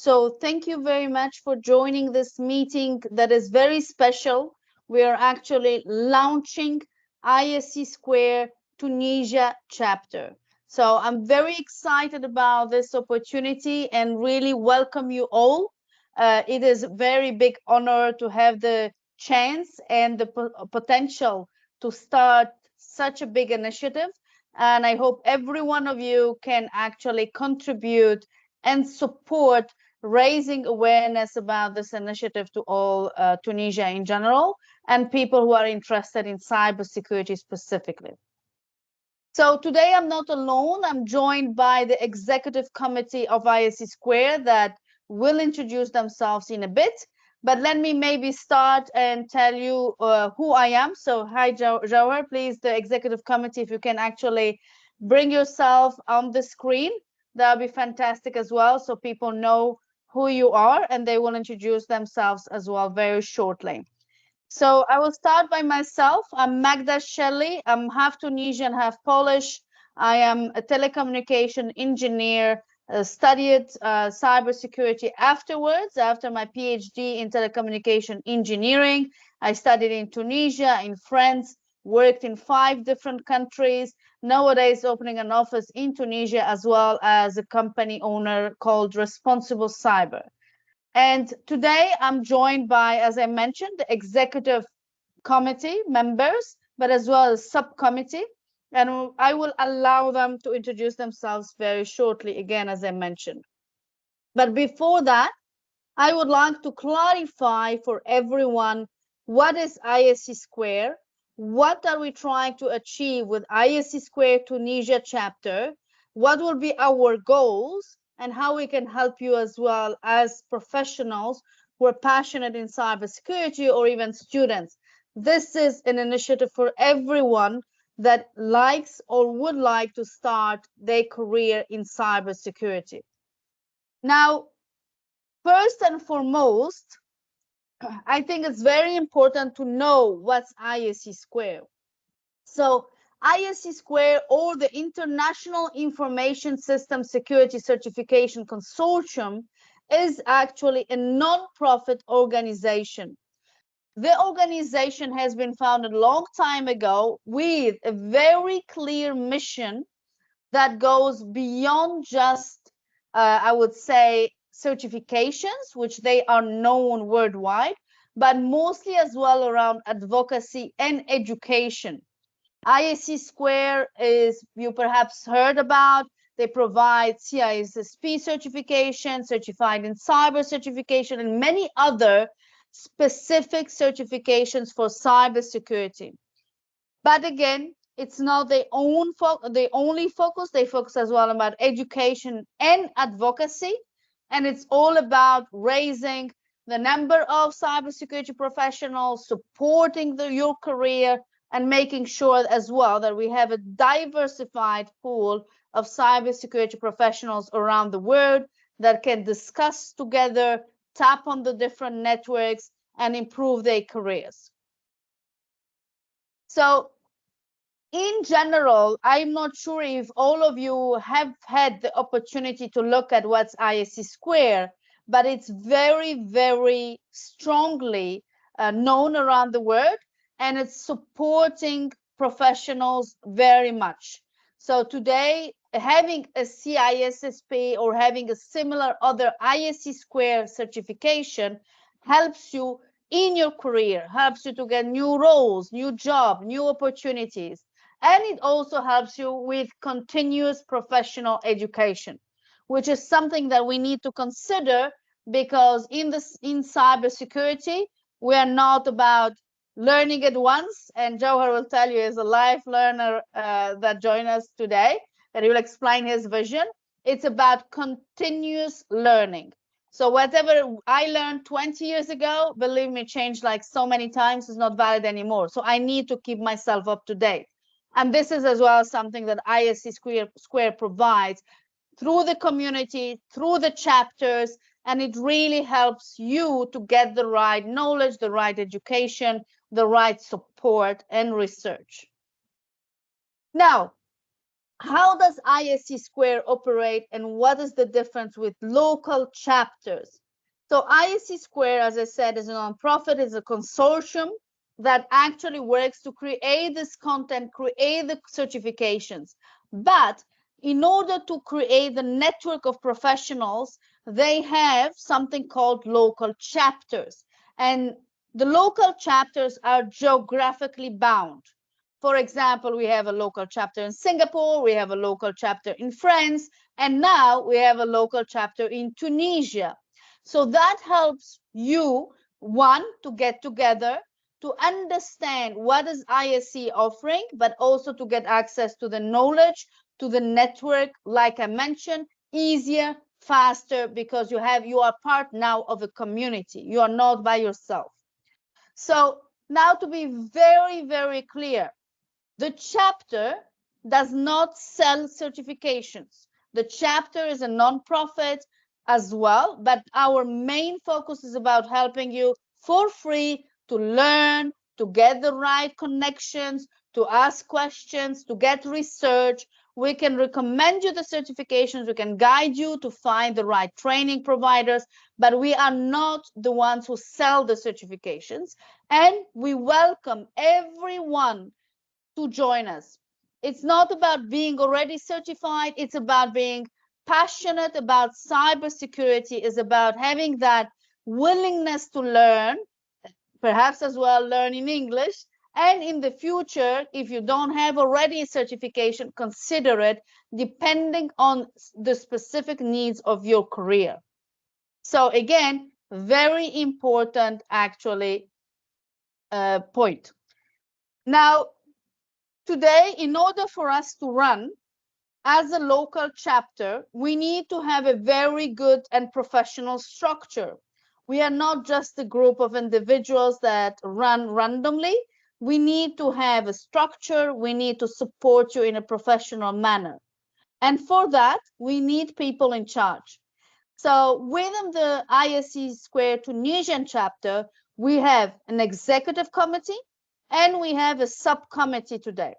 So thank you very much for joining this meeting that is very special. We are actually launching ISC2 Tunisia Chapter. So I'm very excited about this opportunity and really welcome you all. It is a very big honor to have the chance and the potential to start such a big initiative. And I hope every one of you can actually contribute and support raising awareness about this initiative to all Tunisia in general and people who are interested in cybersecurity specifically. So today I'm not alone. I'm joined by the executive committee of ISC2 that will introduce themselves in a bit. But let me maybe start and tell you who I am. So hi, Jawhar, please, the executive committee, if you can actually bring yourself on the screen, that would be fantastic as well, so people know who you are and they will introduce themselves as well very shortly. So I will start by myself. I'm Magda Shelley. I'm half Tunisian, half Polish. I am a telecommunication engineer, studied cybersecurity afterwards. After my PhD in telecommunication engineering, I studied in Tunisia, in France, worked in 5 different countries. Nowadays, opening an office in Tunisia as well as a company owner called Responsible Cyber. And today I'm joined by, as I mentioned, the executive committee members, but as well as subcommittee. And I will allow them to introduce themselves very shortly, again, as I mentioned. But before that, I would like to clarify for everyone what is ISC2, what are we trying to achieve with ISC2 Tunisia chapter, what will be our goals, and how we can help you as well as professionals who are passionate in cybersecurity or even students. This is an initiative for everyone that likes or would like to start their career in cybersecurity. Now, first and foremost, I think it's very important to know what's ISC2. So ISC2, or the International Information System Security Certification Consortium, is actually a non-profit organization. The organization has been founded a long time ago with a very clear mission that goes beyond just, I would say, certifications, which they are known worldwide, but mostly as well around advocacy and education. ISC2 is, you perhaps heard about, they provide CISSP certification, certified in cyber certification, and many other specific certifications for cybersecurity. But again, it's not their only focus. They focus as well about education and advocacy. And it's all about raising the number of cybersecurity professionals, supporting your career, and making sure as well that we have a diversified pool of cybersecurity professionals around the world that can discuss together, tap on the different networks, and improve their careers. So in general, I'm not sure if all of you have had the opportunity to look at what's ISC2, but it's very, very strongly known around the world, and it's supporting professionals very much. So today, having a CISSP or having a similar other ISC2 certification helps you in your career, helps you to get new roles, new job, new opportunities. And it also helps you with continuous professional education, which is something that we need to consider, because in cybersecurity, we are not about learning it once. And Jawhar will tell you, as a life learner that joined us today, that he will explain his vision. It's about continuous learning. So whatever I learned 20 years ago, believe me, changed like so many times, is not valid anymore. So I need to keep myself up to date. And this is as well something that ISC2 provides through the community, through the chapters, and it really helps you to get the right knowledge, the right education, the right support and research. Now, how does ISC2 operate and what is the difference with local chapters? So ISC2, as I said, is a nonprofit, is a consortium that actually works to create this content, create the certifications. But in order to create the network of professionals, they have something called local chapters. And the local chapters are geographically bound. For example, we have a local chapter in Singapore, we have a local chapter in France, and now we have a local chapter in Tunisia. So that helps you, one, to get together, to understand what is ISC offering, but also to get access to the knowledge, to the network, like I mentioned, easier, faster, because you are part now of a community. You are not by yourself. So now to be very, very clear, the chapter does not sell certifications. The chapter is a nonprofit as well, but our main focus is about helping you for free to learn, to get the right connections, to ask questions, to get research. We can recommend you the certifications, we can guide you to find the right training providers, but we are not the ones who sell the certifications. And we welcome everyone to join us. It's not about being already certified, it's about being passionate about cybersecurity, is about having that willingness to learn, perhaps as well learn in English. And in the future, if you don't have already a certification, consider it depending on the specific needs of your career. So again, very important actually point. Now, today, in order for us to run as a local chapter, we need to have a very good and professional structure. We are not just a group of individuals that run randomly. We need to have a structure. We need to support you in a professional manner. And for that, we need people in charge. So within the ISC2 Tunisian chapter, we have an executive committee and we have a subcommittee today.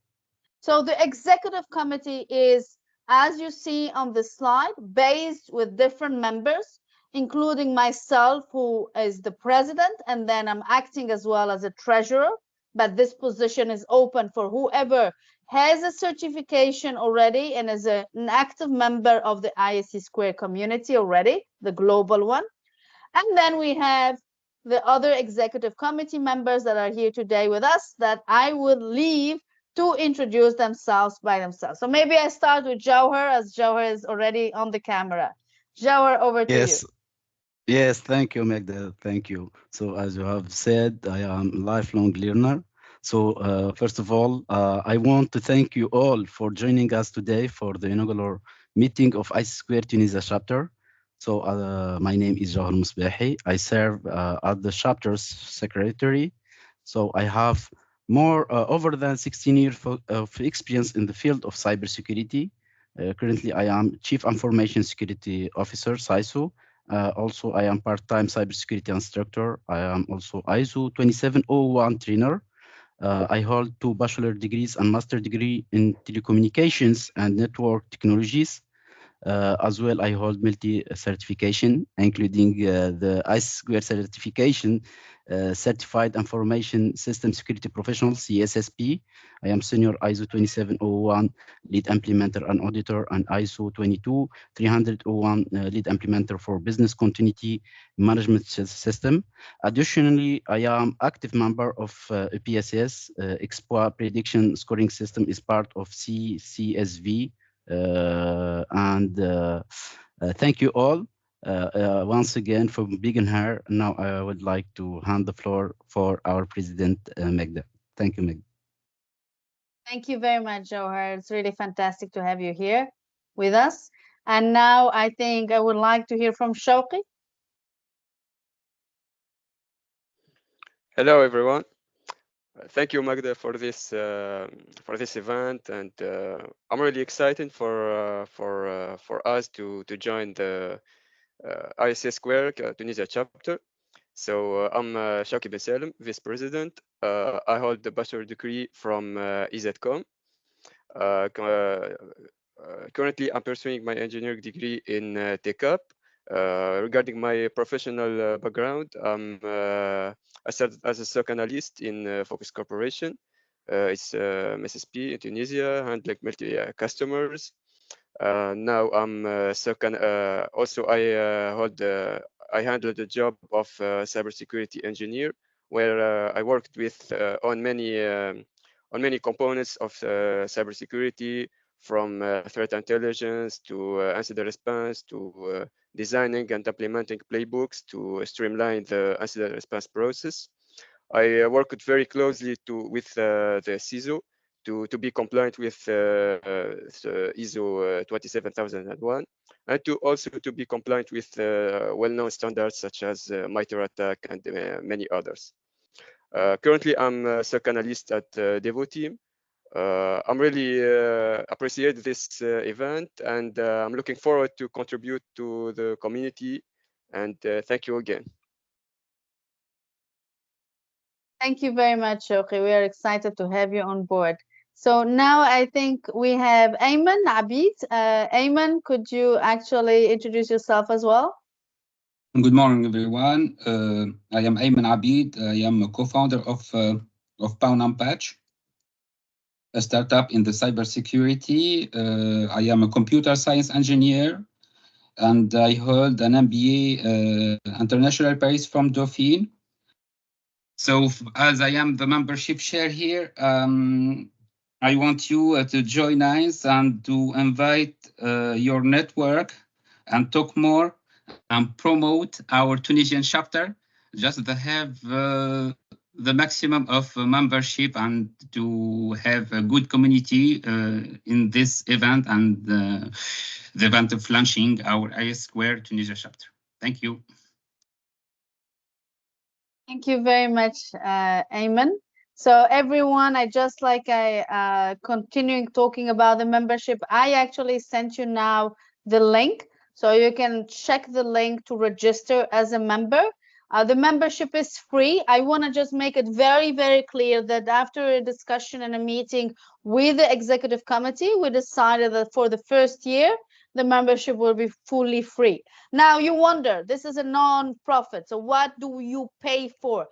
So the executive committee is, as you see on the slide, based with different members, including myself, who is the president, and then I'm acting as well as a treasurer, but this position is open for whoever has a certification already and is an active member of the ISC2 community already, the global one. And then we have the other executive committee members that are here today with us that I would leave to introduce themselves by themselves. So maybe I start with Jawhar, as Jawhar is already on the camera. Jawhar, over to you. Yes, yes, thank you, Magda. Thank you. So, as you have said, I am a lifelong learner. So, first of all, I want to thank you all for joining us today for the inaugural meeting of ISC2 Tunisia Chapter. So, my name is Jawhar Musbahi. I serve as the chapter's secretary. So, I have more over than 16 years of experience in the field of cybersecurity. Currently, I am Chief Information Security Officer, CISO. Also, I am part-time cybersecurity instructor. I am also ISO 2701 trainer. I hold 2 bachelor degrees and master degree in telecommunications and network technologies. As well, I hold multi-certification, including the ISC2 certification, Certified Information System Security Professional, CSSP. I am Senior ISO 2701 Lead Implementer and Auditor, and ISO 22301 Lead Implementer for Business Continuity Management System. Additionally, I am active member of PSS, Exploit Prediction Scoring System is part of CCSV. Thank you all once again for being here. Now I would like to hand the floor for our president, Magda. Thank you, Magda. Thank you very much, Jawhar. It's really fantastic to have you here with us. And now I think I would like to hear from Shauqi. Hello, everyone. Thank you, Magda, for this event, and I'm really excited for us to join the ISC2 Tunisia chapter. So I'm Shaki Besalem, Vice President. I hold the bachelor degree from ISC2 currently, I'm pursuing my engineering degree in TechUp. Regarding my professional background, I started as a SOC analyst in Focus Corporation. It's MSSP in Tunisia, handling multi customers. Now I'm also I handle the job of cybersecurity engineer, where I worked with on many components of cybersecurity, from threat intelligence to incident response to designing and implementing playbooks to streamline the incident response process. I worked very closely with the CISO to be compliant with the ISO 27001, and to be compliant with well-known standards such as MITRE ATT&CK and many others. Currently, I'm a SOC analyst at Devo team. I'm really appreciate this event, and I'm looking forward to contribute to the community. And thank you again. Thank you very much, Shouqi. We are excited to have you on board. So now I think we have Ayman Abid. Ayman, could you actually introduce yourself as well? Good morning, everyone. I am Ayman Abid. I am a co-founder of Pound Patch, a startup in the cybersecurity. I am a computer science engineer, and I hold an MBA International Paris from Dauphine. So as I am the membership chair here, I want you to join us and to invite your network and talk more and promote our Tunisian chapter, just to have the maximum of membership and to have a good community in this event and the event of launching our ISC2 Tunisia Chapter. Thank you. Thank you very much, Ayman. So everyone, continuing talking about the membership, I actually sent you now the link. So you can check the link to register as a member. The membership is free. I want to just make it very, very clear that after a discussion and a meeting with the executive committee, we decided that for the first year, the membership will be fully free. Now you wonder, this is a non-profit, so what do you pay for?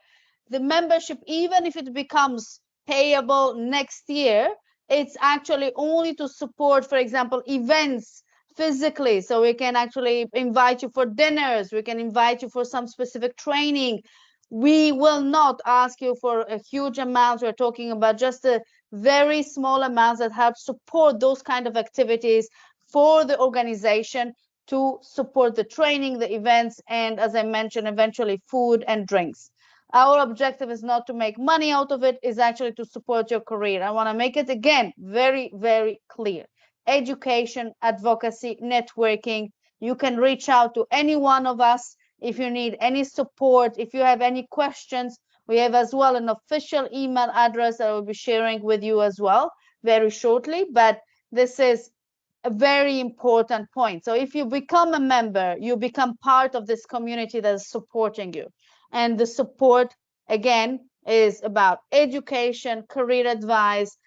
The membership, even if it becomes payable next year, it's actually only to support, for example, events physically. So we can actually invite you for dinners, we can invite you for some specific training. We will not ask you for a huge amount. We're talking about just a very small amounts that help support those kind of activities for the organization, to support the training, the events, and as I mentioned, eventually food and drinks. Our objective is not to make money out of it, is actually to support your career. I want to make it again very, very clear. Education, advocacy, networking. You can reach out to any one of us if you need any support, if you have any questions. We have as well an official email address that I will be sharing with you as well very shortly, but this is a very important point. So if you become a member, you become part of this community that is supporting you. And the support, again, is about education, career advice,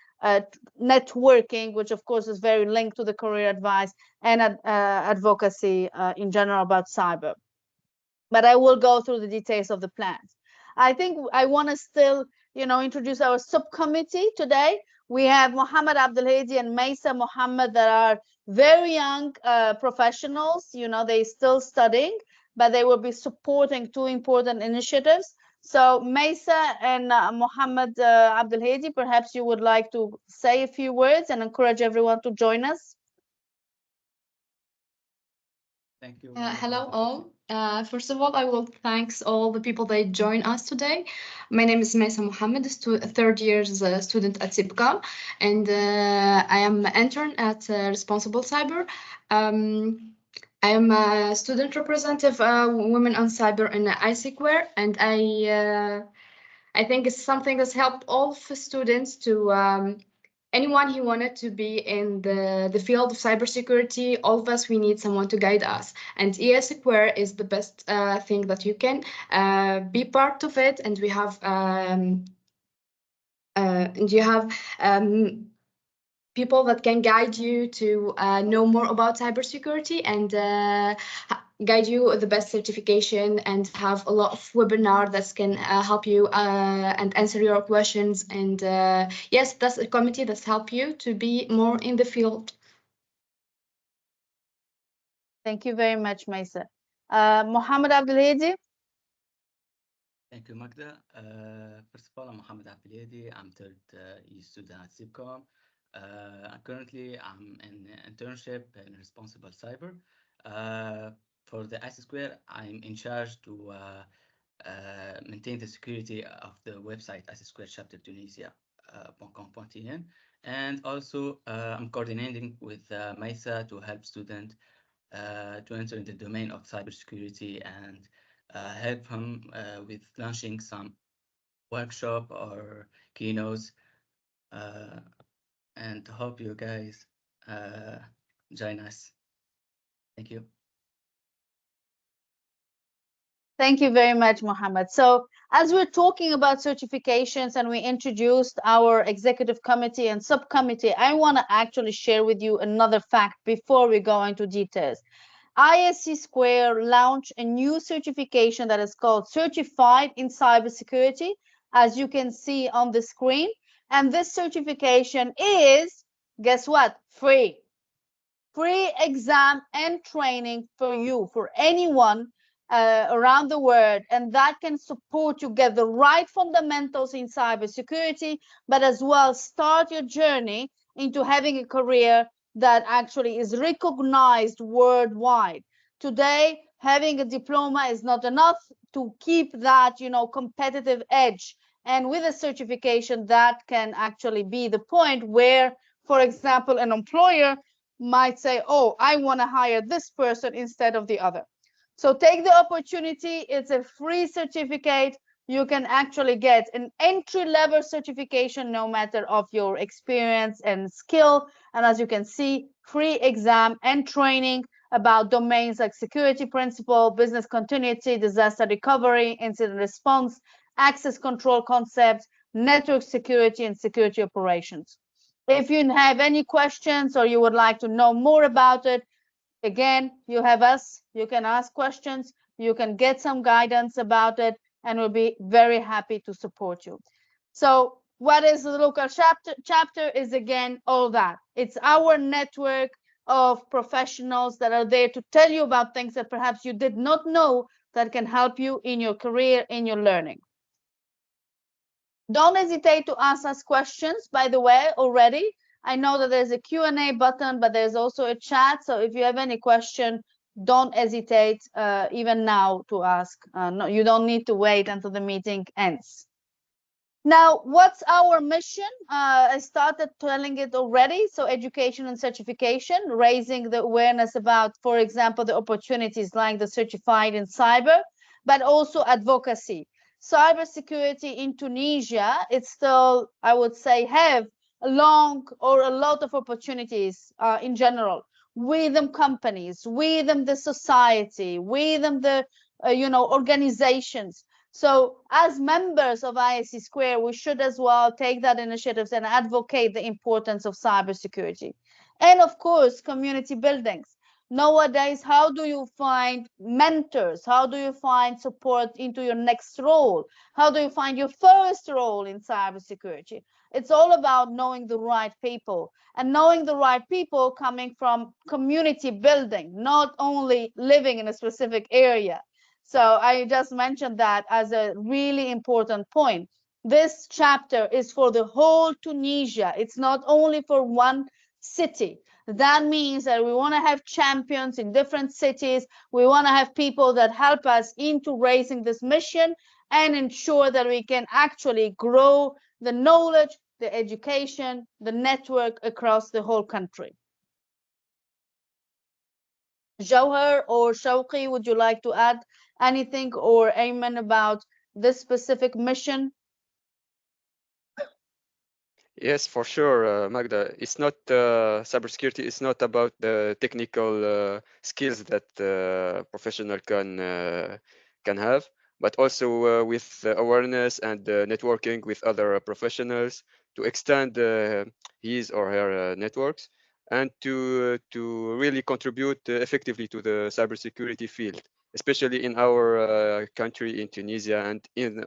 networking, which of course is very linked to the career advice, and advocacy in general about cyber. But I will go through the details of the plans. I think I want to still, introduce our subcommittee today. We have Mohammed Abdelhadi and Maysa Mohammed that are very young professionals. They're still studying, but they will be supporting two important initiatives. So Maysa and Mohammed Abdelhadi, perhaps you would like to say a few words and encourage everyone to join us. Thank you. Hello all. First of all, I will thank all the people that join us today. My name is Maysa Mohammed, third year student at SIPCA, and I am an intern at Responsible Cyber. I am a student representative, Women on Cyber in ISC2, and I think it's something that's helped all of the students to anyone who wanted to be in the field of cybersecurity. All of us, we need someone to guide us, and ISC2 is the best thing that you can be part of it. And we have people that can guide you to know more about cybersecurity and guide you the best certification, and have a lot of webinar that can help you and answer your questions. And yes, that's a committee that's help you to be more in the field. Thank you very much, Maisa. Mohammed Abdelhadi. Thank you, Magda. First of all, I'm Mohammed Abdelhadi. I'm third year student at CIBCOM. Currently, I'm in internship in responsible cyber. For the ISC2, I'm in charge to maintain the security of the website ISC2 Chapter Tunisia .com.tn, and also I'm coordinating with Maisa to help students to enter in the domain of cybersecurity and help him with launching some workshop or keynotes, and hope you guys join us. Thank you. Thank you very much, Mohammed. So as we're talking about certifications and we introduced our executive committee and subcommittee, I want to actually share with you another fact before we go into details. ISC2 launched a new certification that is called Certified in Cybersecurity, as you can see on the screen. And this certification is, guess what? Free. Free exam and training for you, for anyone around the world, and that can support you get the right fundamentals in cybersecurity, but as well start your journey into having a career that actually is recognized worldwide. Today, having a diploma is not enough to keep that, competitive edge. And with a certification, that can actually be the point where, for example, an employer might say, oh, I want to hire this person instead of the other. So take the opportunity. It's a free certificate. You can actually get an entry-level certification no matter of your experience and skill. And as you can see, free exam and training about domains like security principle, business continuity, disaster recovery, incident response, access control concepts, network security, and security operations. If you have any questions or you would like to know more about it, again, you have us. You can ask questions. You can get some guidance about it, and we'll be very happy to support you. So what is the local chapter is, again, all that. It's our network of professionals that are there to tell you about things that perhaps you did not know that can help you in your career, in your learning. Don't hesitate to ask us questions, by the way, already. I know that there's a Q&A button, but there's also a chat. So if you have any question, don't hesitate even now to ask. No, you don't need to wait until the meeting ends. Now, what's our mission? I started telling it already. So education and certification, raising the awareness about, for example, the opportunities like the certified in cyber, but also advocacy. Cybersecurity in Tunisia, it's still, I would say, have a lot of opportunities in general. With them companies, with them the society, with them the organizations. So as members of ISC2, we should as well take that initiatives and advocate the importance of cybersecurity. And of course, community buildings. Nowadays, how do you find mentors? How do you find support into your next role? How do you find your first role in cybersecurity? It's all about knowing the right people, and knowing the right people coming from community building, not only living in a specific area. So I just mentioned that as a really important point. This chapter is for the whole Tunisia. It's not only for one city. That means that we want to have champions in different cities. We want to have people that help us into raising this mission and ensure that we can actually grow the knowledge, the education, the network across the whole country. Jawhar or Shawqi, would you like to add anything, or Ayman, about this specific mission? Yes, for sure, Magda. It's not cybersecurity. It's not about the technical skills that professional can have, but also with awareness and networking with other professionals to extend his or her networks, and to really contribute effectively to the cybersecurity field, especially in our country, in Tunisia, and in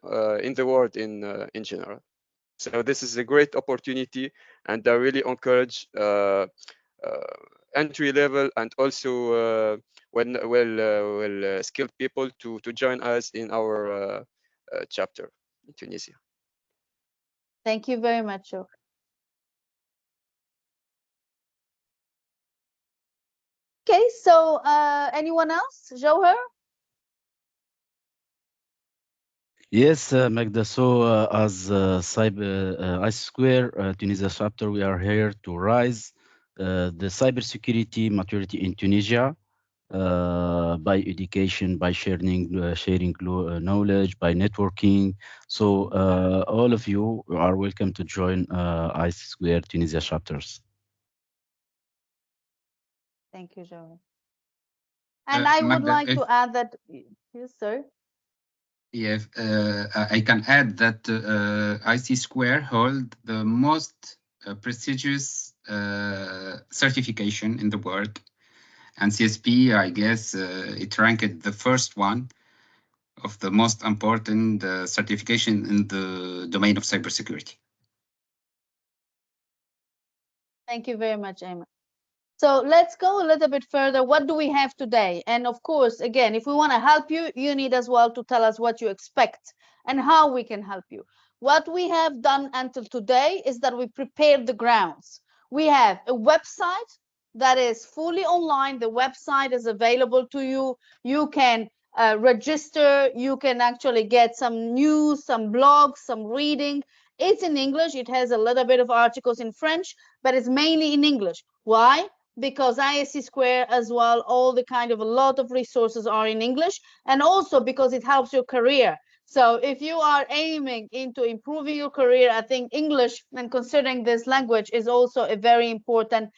the world in general. So this is a great opportunity, and I really encourage entry level and also well skilled people to join us in our chapter in Tunisia. Thank you very much. Okay, so anyone else? Jawher? Yes, Magda. So, as cyber ISC2 Tunisia chapter, we are here to rise the cybersecurity maturity in Tunisia by education, by sharing knowledge, by networking. So, all of you are welcome to join ISC2 Tunisia chapters. Thank you, Jawher. And I would Magda, like to add that, yes, sir. Yes, I can add that IC2 hold the most prestigious certification in the world, and CSP, I guess, it ranked the first one of the most important certification in the domain of cybersecurity. Thank you very much, Ayman. So let's go a little bit further. What do we have today? And of course, again, if we want to help you, you need as well to tell us what you expect and how we can help you. What we have done until today is that we prepared the grounds. We have a website that is fully online. The website is available to you. You can register. You can actually get some news, some blogs, some reading. It's in English. It has a little bit of articles in French, but it's mainly in English. Why? Because ISC2 as well, all the kind of a lot of resources are in English, and also because it helps your career. So if you are aiming into improving your career, I think English and considering this language is also a very important,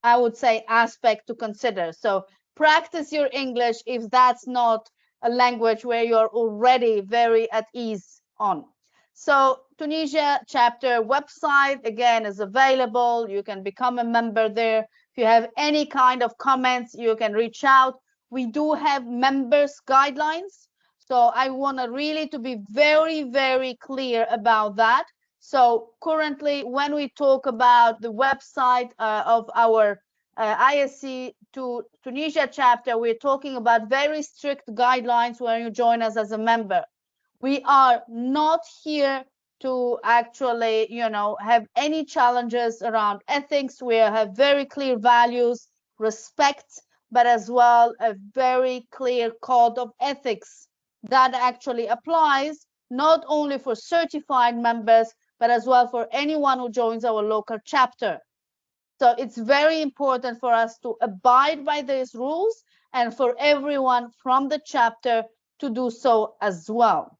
I would say, aspect to consider. So practice your English if that's not a language where you're already very at ease on. So Tunisia chapter website, again, is available. You can become a member there. If you have any kind of comments, you can reach out. We do have members guidelines. So I want to really to be very, very clear about that. So currently, when we talk about the website of our ISC2 Tunisia chapter, we're talking about very strict guidelines when you join us as a member. We are not here to actually, have any challenges around ethics. We have very clear values, respect, but as well a very clear code of ethics that actually applies not only for certified members, but as well for anyone who joins our local chapter. So it's very important for us to abide by these rules and for everyone from the chapter to do so as well.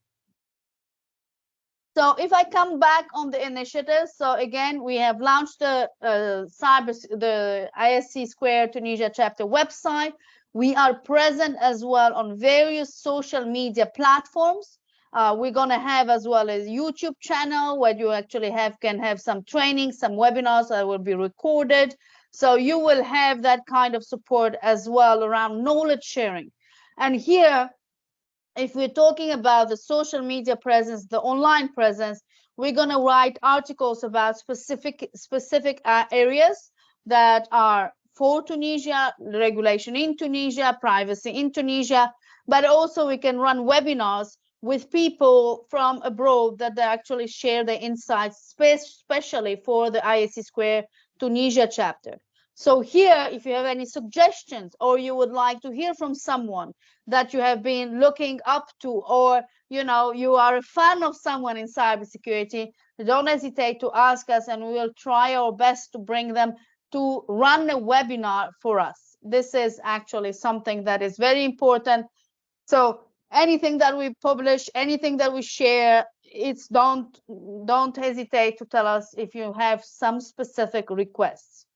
So if I come back on the initiative, so again, we have launched the ISC2 Tunisia chapter website. We are present as well on various social media platforms. We're going to have as well as YouTube channel where you actually can have some training, some webinars that will be recorded. So you will have that kind of support as well around knowledge sharing. And here, if we're talking about the social media presence, the online presence, we're going to write articles about specific areas that are for Tunisia, regulation in Tunisia, privacy in Tunisia, but also we can run webinars with people from abroad that they actually share their insights, especially for the ISC2 Tunisia chapter. So here, if you have any suggestions or you would like to hear from someone that you have been looking up to, or you are a fan of someone in cybersecurity, don't hesitate to ask us and we will try our best to bring them to run a webinar for us. This is actually something that is very important. So anything that we publish, anything that we share, don't hesitate to tell us if you have some specific requests.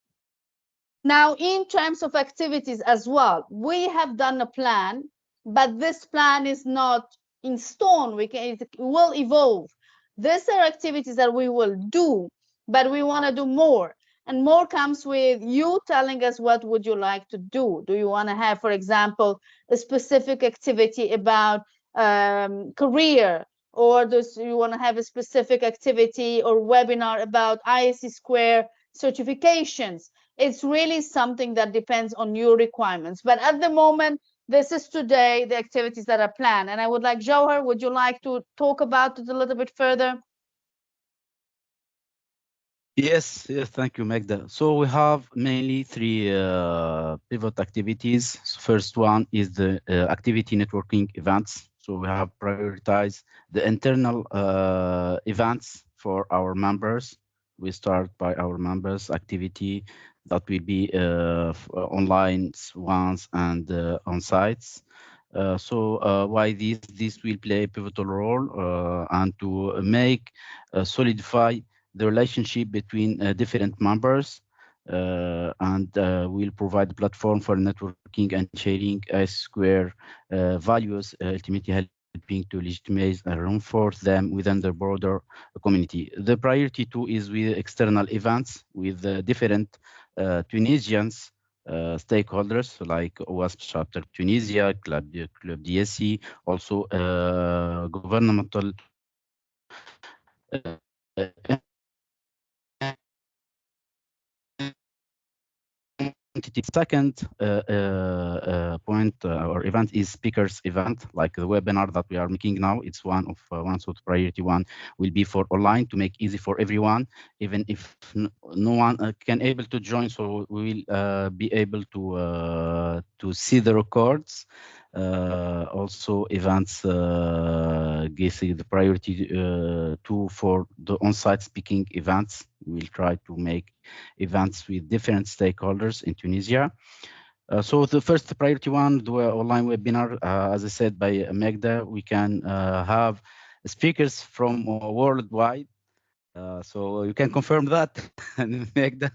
Now, in terms of activities as well, we have done a plan, but this plan is not in stone. It will evolve. These are activities that we will do, but we want to do more. And more comes with you telling us what would you like to do. Do you want to have, for example, a specific activity about career, or do you want to have a specific activity or webinar about ISC2 certifications? It's really something that depends on your requirements. But at the moment, this is today the activities that are planned. And I would like, Jawhar, would you like to talk about it a little bit further? Yes, yes, thank you, Magda. So we have mainly three pivot activities. So first one is the activity networking events. So we have prioritized the internal events for our members. We start by our members activity that will be online ones and on sites. So why this will play a pivotal role and to make solidify the relationship between different members, and we'll provide a platform for networking and sharing square values, ultimately helping to legitimize and reinforce them within the broader community. The priority two is with external events with different Tunisians stakeholders like OWASP Chapter Tunisia, Club DSC, also governmental entity. Second point or event is speakers event, like the webinar that we are making now. It's one sort of priority one will be for online to make easy for everyone, even if no one can able to join. So we will be able to see the records. Also events getting the priority two for the on-site speaking events. We'll try to make events with different stakeholders in Tunisia. So the first priority one, the online webinar, as I said by Magda, we can have speakers from worldwide. So you can confirm that, Magda?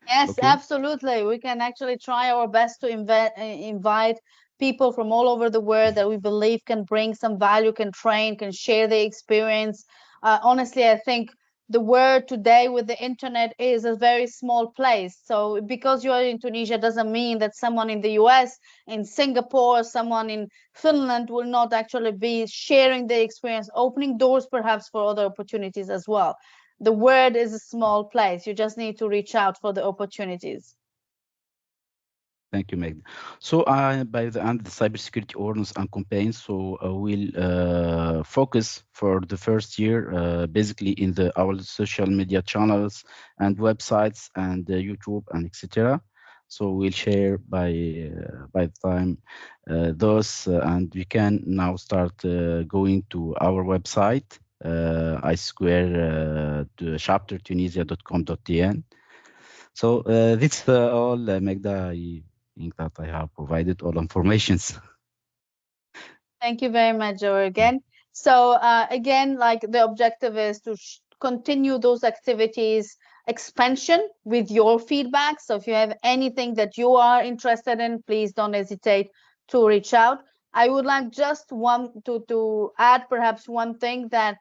Yes, Okay. absolutely. We can actually try our best to invite people from all over the world that we believe can bring some value, can train, can share their experience. Honestly, I think the world today with the internet is a very small place. So because you are in Tunisia doesn't mean that someone in the US, in Singapore, someone in Finland will not actually be sharing their experience, opening doors perhaps for other opportunities as well. The world is a small place. You just need to reach out for the opportunities. Thank you, Meg. So by the end, the cybersecurity awareness and campaigns. So we'll focus for the first year, basically in our social media channels and websites and YouTube and etc. So we'll share by the time those, and we can now start going to our website, I Square chapter tunisia.com.tn. So this all, Magda. I think that I have provided all informations. Thank you very much, Joe, again. So again, like the objective is to continue those activities expansion with your feedback. So if you have anything that you are interested in, please don't hesitate to reach out. I would like just to add perhaps one thing, that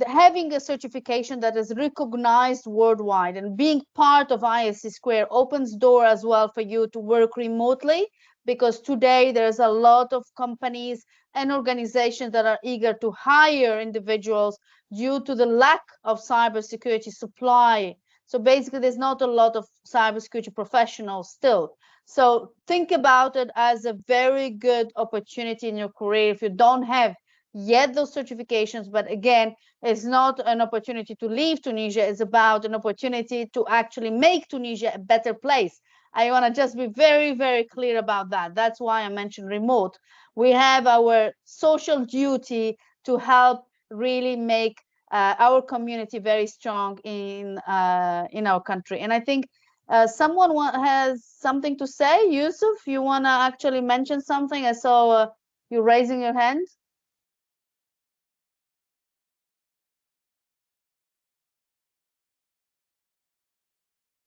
having a certification that is recognized worldwide and being part of ISC2 opens door as well for you to work remotely, because today there's a lot of companies and organizations that are eager to hire individuals due to the lack of cybersecurity supply. So basically there's not a lot of cybersecurity professionals still. So think about it as a very good opportunity in your career if you don't have yet those certifications. But again, it's not an opportunity to leave Tunisia. It's about an opportunity to actually make Tunisia a better place. I want to just be very, very clear about that. That's why I mentioned remote. We have our social duty to help really make our community very strong in our country. And I think someone has something to say. Yusuf, you want to actually mention something? I saw you raising your hand.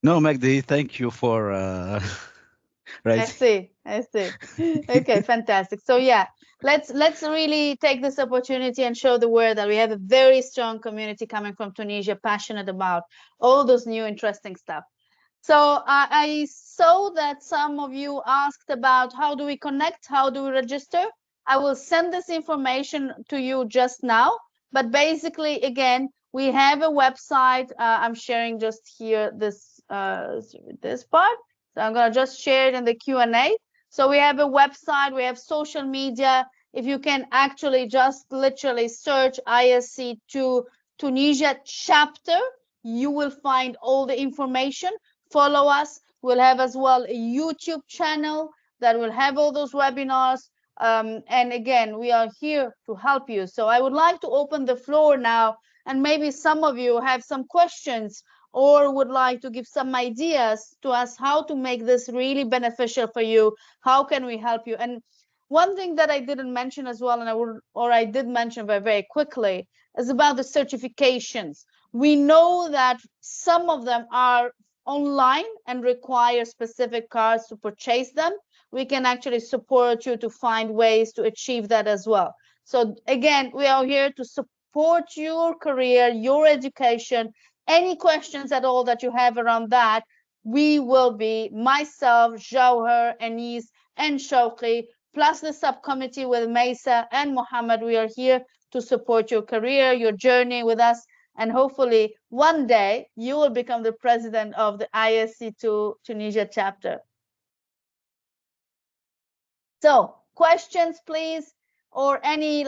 No, Magdi, thank you for right? I see. I see. Okay, fantastic. So yeah, let's really take this opportunity and show the world that we have a very strong community coming from Tunisia, passionate about all those new interesting stuff. So I saw that some of you asked about how do we connect, how do we register. I will send this information to you just now. But basically, again, we have a website. I'm sharing just here this part. So I'm gonna just share it in the Q&A. So we have a website, we have social media. If you can actually just literally search ISC2 Tunisia Chapter, you will find all the information. Follow us. We'll have as well a YouTube channel that will have all those webinars. And again, we are here to help you. So I would like to open the floor now, and maybe some of you have some questions or would like to give some ideas to us how to make this really beneficial for you. How can we help you? And one thing that I didn't mention as well, and I did mention very, very quickly, is about the certifications. We know that some of them are online and require specific cards to purchase them. We can actually support you to find ways to achieve that as well. So again, we are here to support your career, your education. Any questions at all that you have around that, we will be, myself, Jawher, Anis, and Shawqi, plus the subcommittee with Mesa and Mohammed. We are here to support your career, your journey with us, and hopefully one day you will become the president of the ISC2 Tunisia chapter. So questions, please, or any